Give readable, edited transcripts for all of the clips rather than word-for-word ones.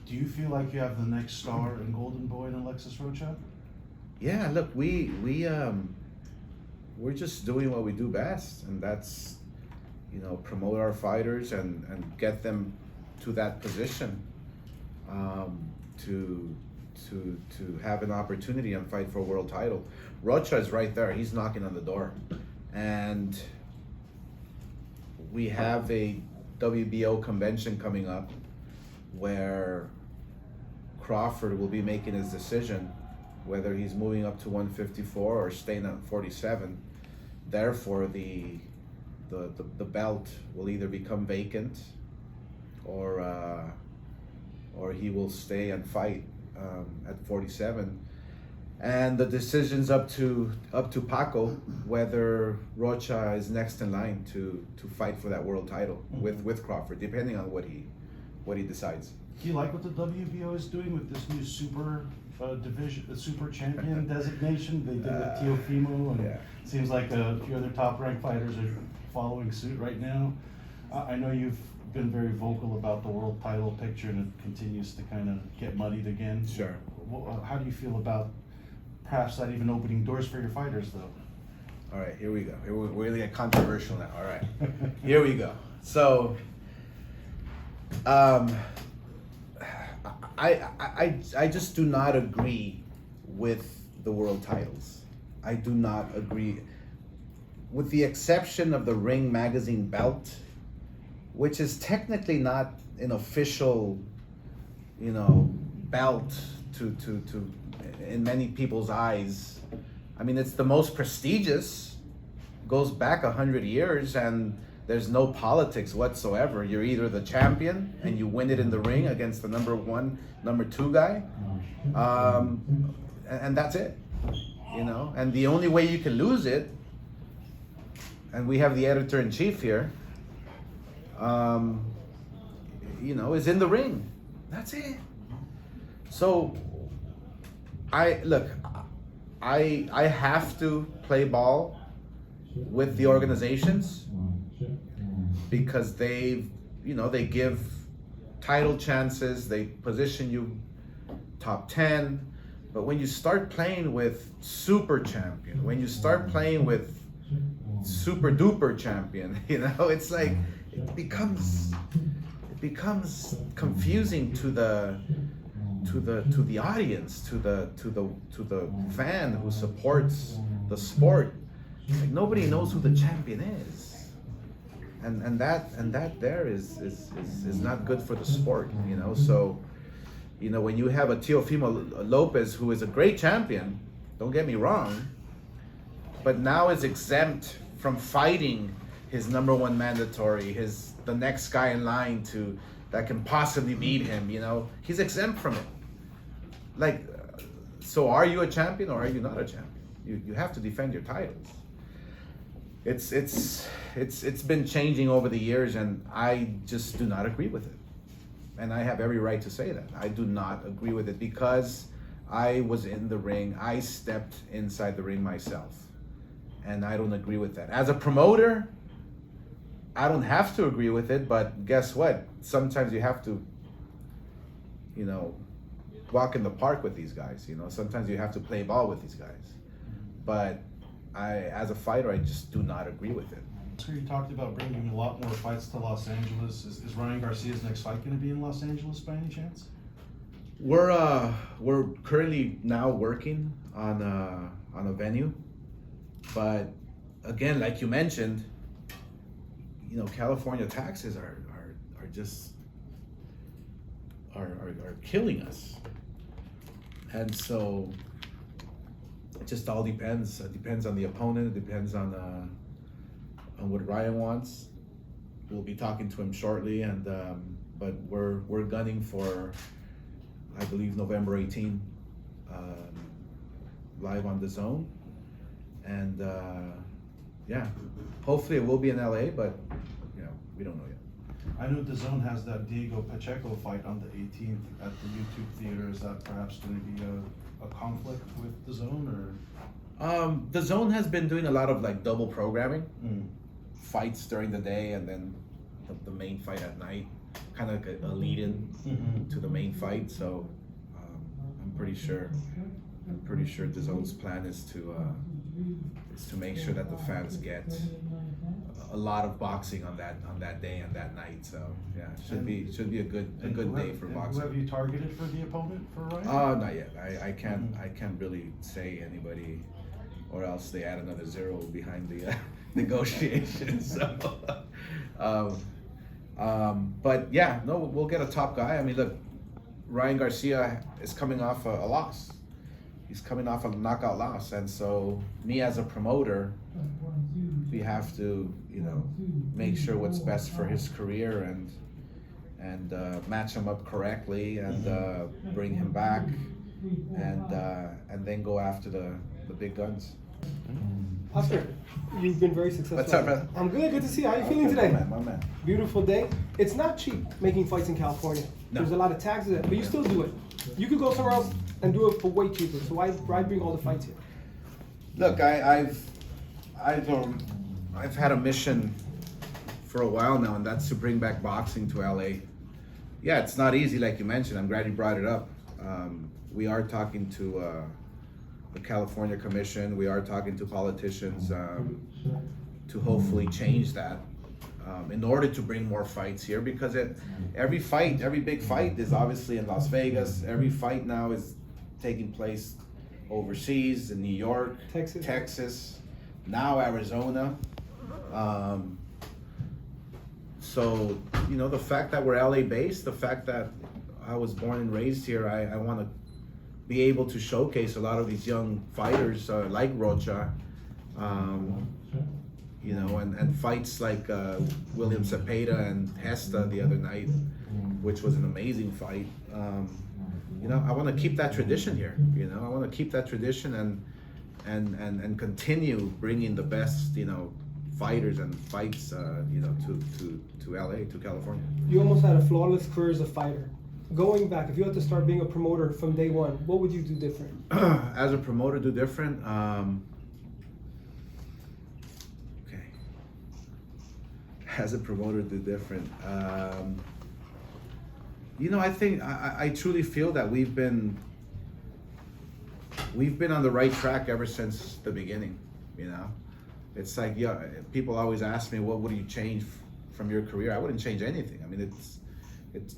Do you feel like you have the next star in Golden Boy and Alexis Rocha? Yeah, look, we're just doing what we do best, and that's, promote our fighters and get them to that position, to have an opportunity and fight for a world title. Rocha is right there. He's knocking on the door, and we have a WBO convention coming up where Crawford will be making his decision whether he's moving up to 154 or staying at 47. Therefore, the belt will either become vacant or he will stay and fight at 47. And the decision's up to Paco whether Rocha is next in line to fight for that world title with Crawford, depending on what he decides. Do you like what the WBO is doing with this new super division, the super champion designation? They did with Teofimo, and it seems like a few other top-ranked fighters are following suit right now. I know you've been very vocal about the world title picture, and it continues to kind of get muddied again. Sure. How do you feel about perhaps that even opening doors for your fighters, though? All right, here we go. We're really get controversial now. All right, here we go. So, I just do not agree with the world titles. I do not agree, with the exception of the Ring Magazine belt, which is technically not an official, belt to in many people's eyes. I mean, it's the most prestigious, goes back 100 years, and there's no politics whatsoever. You're either the champion and you win it in the ring against the number 1, number 2 guy, and that's it, and the only way you can lose it, and we have the editor-in-chief here, is in the ring. That's it. So I have to play ball with the organizations because they give title chances, they position you top 10. But when you start playing with super champion, when you start playing with super duper champion, it's like it becomes confusing to the audience, to the fan who supports the sport. Like, nobody knows who the champion is, and that there is not good for the sport. So when you have a Teofimo Lopez, who is a great champion, don't get me wrong, but now is exempt from fighting his number 1 mandatory, the next guy in line that can possibly beat him. He's exempt from it. Like, so are you a champion or are you not a champion? You have to defend your titles. It's been changing over the years, and I just do not agree with it. And I have every right to say that. I do not agree with it because I was in the ring. I stepped inside the ring myself, and I don't agree with that. As a promoter, I don't have to agree with it, but guess what? Sometimes you have to, walk in the park with these guys. Sometimes you have to play ball with these guys. But as a fighter, I just do not agree with it. So you talked about bringing a lot more fights to Los Angeles. Is Ryan Garcia's next fight going to be in Los Angeles by any chance? We're currently now working on a venue, but again, like you mentioned, California taxes are just are killing us, and so it just all depends. It depends on the opponent. It depends on what Ryan wants. We'll be talking to him shortly, and but we're gunning for, I believe, November 18, live on DAZN, and hopefully it will be in LA, but we don't know yet. I know DAZN has that Diego Pacheco fight on the 18th at the YouTube Theater. Is that perhaps going to be a conflict with DAZN, or? DAZN has been doing a lot of double programming, fights during the day and then the main fight at night. kind of like a lead-in to the main fight. So I'm pretty sure DAZN's plan is to make sure that the fans get a lot of boxing on that day and that night. So yeah, should be a good day for boxing. Who have you targeted for the opponent for Ryan? Not yet. I can't really say anybody, or else they add another zero behind the negotiations. So, but yeah, no, we'll get a top guy. I mean, look, Ryan Garcia is coming off a loss. He's coming off a knockout loss, and so me as a promoter, we have to, make sure what's best for his career and match him up correctly and bring him back and then go after the big guns. Oscar, you've been very successful. What's up, brother? I'm good to see you. How are you feeling today? My man. Beautiful day. It's not cheap making fights in California. No. There's a lot of taxes, but you still do it. You could go somewhere else and do it for way cheaper. So why bring all the fights here? Look, I've had a mission for a while now, and that's to bring back boxing to LA. Yeah, it's not easy, like you mentioned. I'm glad you brought it up. We are talking to the California Commission. We are talking to politicians to hopefully change that in order to bring more fights here, because every big fight is obviously in Las Vegas. Every fight now is taking place overseas in New York, Texas, now Arizona. So, the fact that we're LA based, the fact that I was born and raised here, I want to be able to showcase a lot of these young fighters like Rocha, and fights like William Cepeda and Hesta the other night, which was an amazing fight. I want to keep that tradition here. I want to keep that tradition and continue bringing the best, fighters and fights, to LA, to California. You almost had a flawless career as a fighter. Going back, if you had to start being a promoter from day one, what would you do different? As a promoter, do different. Okay. As a promoter, do different. I think I truly feel that we've been on the right track ever since the beginning. It's like, people always ask me, what would you change from your career? I wouldn't change anything. I mean, it's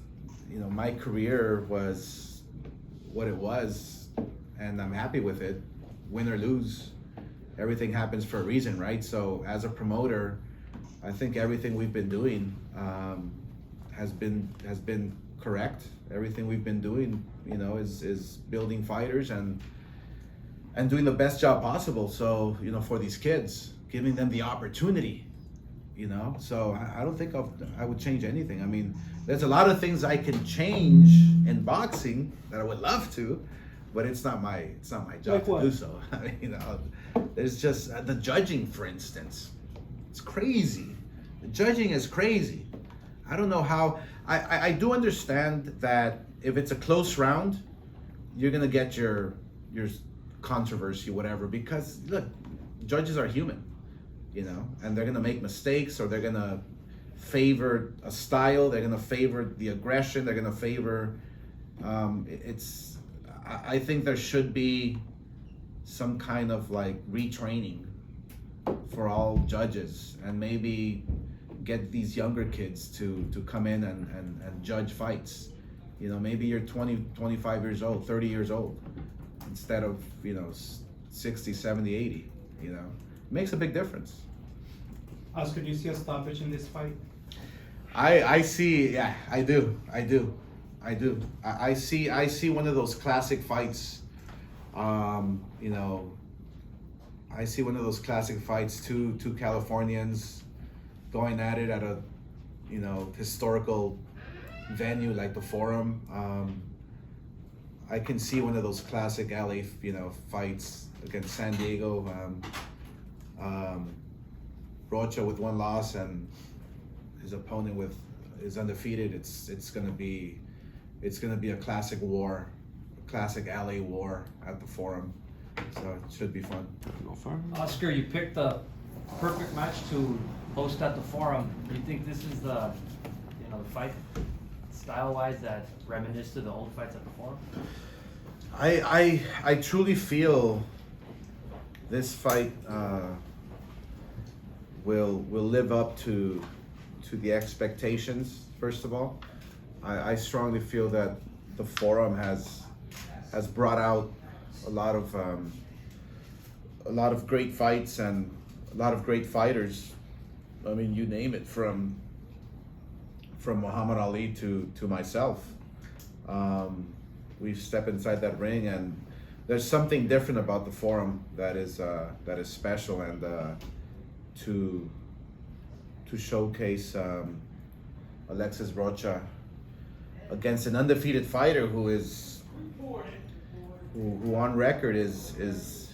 my career was what it was, and I'm happy with it. Win or lose, everything happens for a reason, right? So as a promoter, I think everything we've been doing has been correct. Everything we've been doing, is building fighters and doing the best job possible. So, for these kids, giving them the opportunity, So I don't think I would change anything. I mean, there's a lot of things I can change in boxing that I would love to, but it's not my job to do so. I mean, there's just the judging, for instance. It's crazy. The judging is crazy. I don't know how. I do understand that if it's a close round, you're gonna get your controversy, whatever, because look, judges are human, and they're gonna make mistakes, or they're gonna favor a style, they're gonna favor the aggression, they're gonna favor I think there should be some kind of like retraining for all judges, and maybe get these younger kids to come in and judge fights. Maybe you're 20, 25 years old, 30 years old, instead of 60, 70, 80. It makes a big difference. Oscar, do you see a stoppage in this fight? I see. Yeah, I do. I see one of those classic fights. I see one of those classic fights, two Californians going at it at a historical venue like the Forum. I can see one of those classic LA fights against San Diego. Rocha with one loss and his opponent is undefeated. It's gonna be a classic war, a classic LA war at the Forum. So it should be fun. Oscar, you picked the perfect match to host at the Forum. Do you think this is the the fight style-wise that reminisce to the old fights at the Forum? I truly feel this fight will live up to the expectations. First of all, I strongly feel that the Forum has brought out a lot of great fights and a lot of great fighters. I mean, you name it, from Muhammad Ali to myself. We've stepped inside that ring, and there's something different about the Forum that is special, and to showcase Alexis Rocha against an undefeated fighter who on record is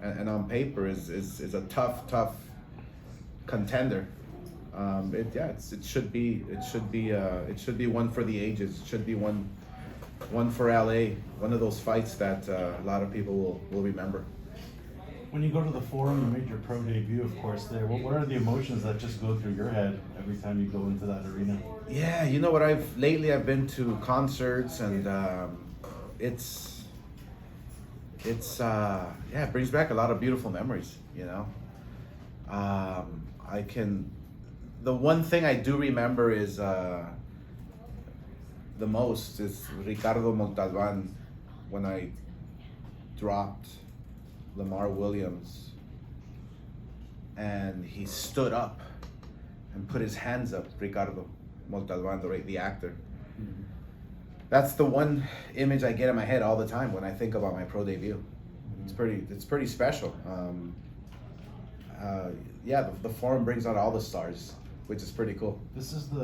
and on paper is a tough contender. It should be one for the ages. It should be one for LA. One of those fights that a lot of people will remember. When you go to the Forum, you made your pro debut, of course, there. What are the emotions that just go through your head every time you go into that arena? Yeah, you know what? I've been to concerts, and it brings back a lot of beautiful memories. You know, the one thing I do remember is the most is Ricardo Montalban, when I dropped Lamar Williams and he stood up and put his hands up. Ricardo Montalban, the actor. Mm-hmm. That's the one image I get in my head all the time when I think about my pro debut. Mm-hmm. It's pretty special. The Forum brings out all the stars, which is pretty cool. This is the